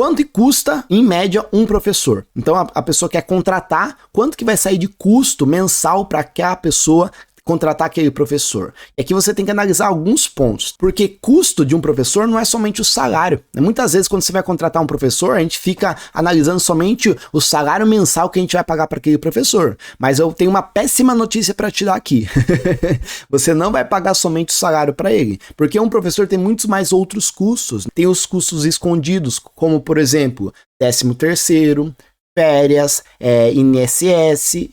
quanto custa, em média, um professor. Então a pessoa quer contratar, quanto que vai sair de custo mensal para aquela pessoa contratar aquele professor. E aqui você tem que analisar alguns pontos, porque custo de um professor não é somente o salário. Muitas vezes quando você vai contratar um professor, a gente fica analisando somente o salário mensal que a gente vai pagar para aquele professor. Mas eu tenho uma péssima notícia para te dar aqui. Você não vai pagar somente o salário para ele, porque um professor tem muitos mais outros custos. Tem os custos escondidos, como por exemplo, 13º, férias, INSS,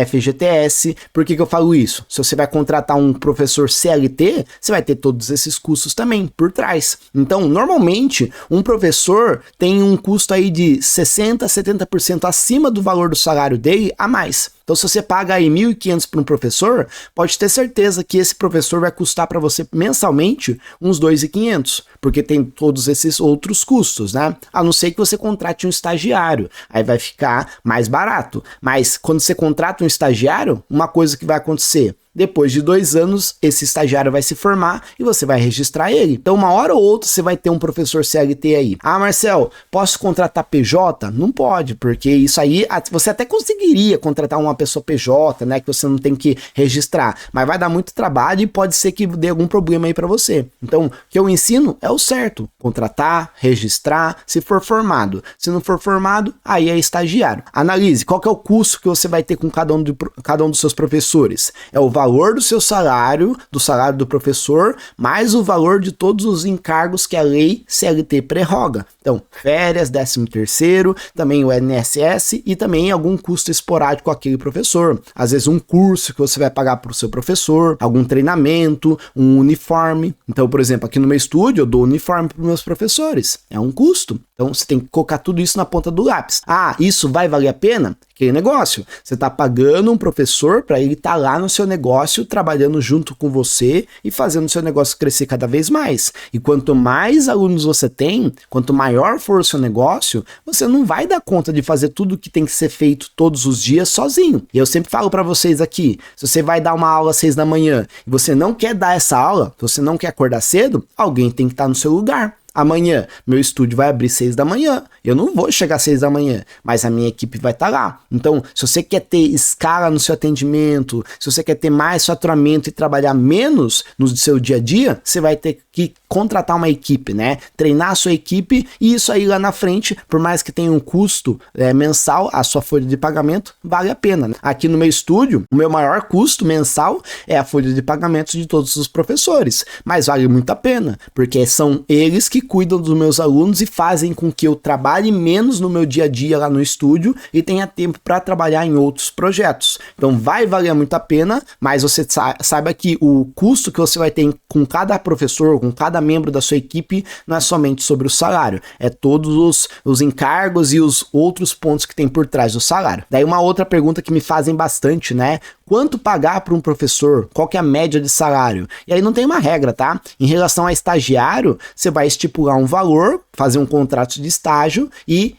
FGTS. Por que eu falo isso? Se você vai contratar um professor CLT, você vai ter todos esses custos também por trás. Então, normalmente, um professor tem um custo aí de 60%, 70% acima do valor do salário dele a mais. Então, se você paga aí 1.500 para um professor, pode ter certeza que esse professor vai custar para você mensalmente uns 2.500, porque tem todos esses outros custos, né? A não ser que você contrate um estagiário, aí vai ficar mais barato. Mas quando você contrata um estagiário, uma coisa que vai acontecer: depois de 2 anos, esse estagiário vai se formar e você vai registrar ele. Então, uma hora ou outra, você vai ter um professor CLT aí. Ah, Marcel, posso contratar PJ? Não pode, porque isso aí, você até conseguiria contratar uma pessoa PJ, né, que você não tem que registrar, mas vai dar muito trabalho e pode ser que dê algum problema aí para você. Então, o que eu ensino é o certo: contratar, registrar, se for formado. Se não for formado, aí é estagiário. Analise qual que é o custo que você vai ter com cada um dos seus professores. É o valor do seu salário, do salário do professor, mais o valor de todos os encargos que a lei CLT prerroga. Então, férias, 13º, também o INSS e também algum custo esporádico com aquele professor. Às vezes um curso que você vai pagar para o seu professor, algum treinamento, um uniforme. Então, por exemplo, aqui no meu estúdio eu dou uniforme para os meus professores. É um custo. Então, você tem que colocar tudo isso na ponta do lápis. Ah, isso vai valer a pena? Aquele negócio. Você está pagando um professor para ele estar lá no seu negócio, trabalhando junto com você e fazendo o seu negócio crescer cada vez mais. E quanto mais alunos você tem, quanto maior for o seu negócio, você não vai dar conta de fazer tudo que tem que ser feito todos os dias sozinho. E eu sempre falo para vocês aqui, se você vai dar uma aula às 6 da manhã e você não quer dar essa aula, você não quer acordar cedo, alguém tem que estar no seu lugar. Amanhã, meu estúdio vai abrir 6 da manhã. Eu não vou chegar às 6 da manhã, mas a minha equipe vai estar lá. Então, se você quer ter escala no seu atendimento, se você quer ter mais faturamento e trabalhar menos no seu dia a dia, você vai ter que contratar uma equipe, né? Treinar a sua equipe, e isso aí lá na frente, por mais que tenha um custo mensal, a sua folha de pagamento vale a pena, né? Aqui no meu estúdio, o meu maior custo mensal é a folha de pagamento de todos os professores, mas vale muito a pena, porque são eles que cuidam dos meus alunos e fazem com que eu trabalhe menos no meu dia a dia lá no estúdio e tenha tempo para trabalhar em outros projetos. Então vai valer muito a pena, mas você saiba que o custo que você vai ter com cada professor, com cada membro da sua equipe, não é somente sobre o salário, é todos os encargos e os outros pontos que tem por trás do salário. Daí uma outra pergunta que me fazem bastante, né? Quanto pagar para um professor? Qual que é a média de salário? E aí não tem uma regra, tá? Em relação a estagiário, você vai estipular um valor, fazer um contrato de estágio e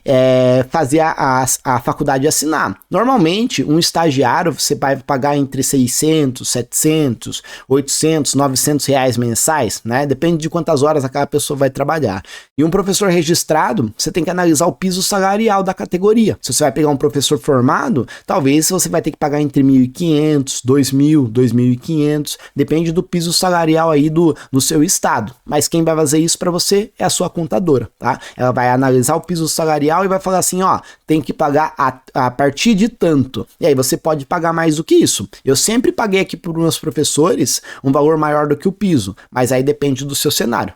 fazer a faculdade assinar. Normalmente, um estagiário você vai pagar entre 600, 700, 800, 900 reais mensais, né? Depende de quantas horas aquela pessoa vai trabalhar. E um professor registrado, você tem que analisar o piso salarial da categoria. Se você vai pegar um professor formado, talvez você vai ter que pagar entre 1.500, 2.000, 2.500, depende do piso salarial aí do seu estado. Mas quem vai fazer isso para você é a sua contadora, tá? Ela vai analisar o piso salarial e vai falar assim, ó, tem que pagar a partir de tanto. E aí você pode pagar mais do que isso. Eu sempre paguei aqui para os meus professores um valor maior do que o piso, mas aí depende do seu cenário.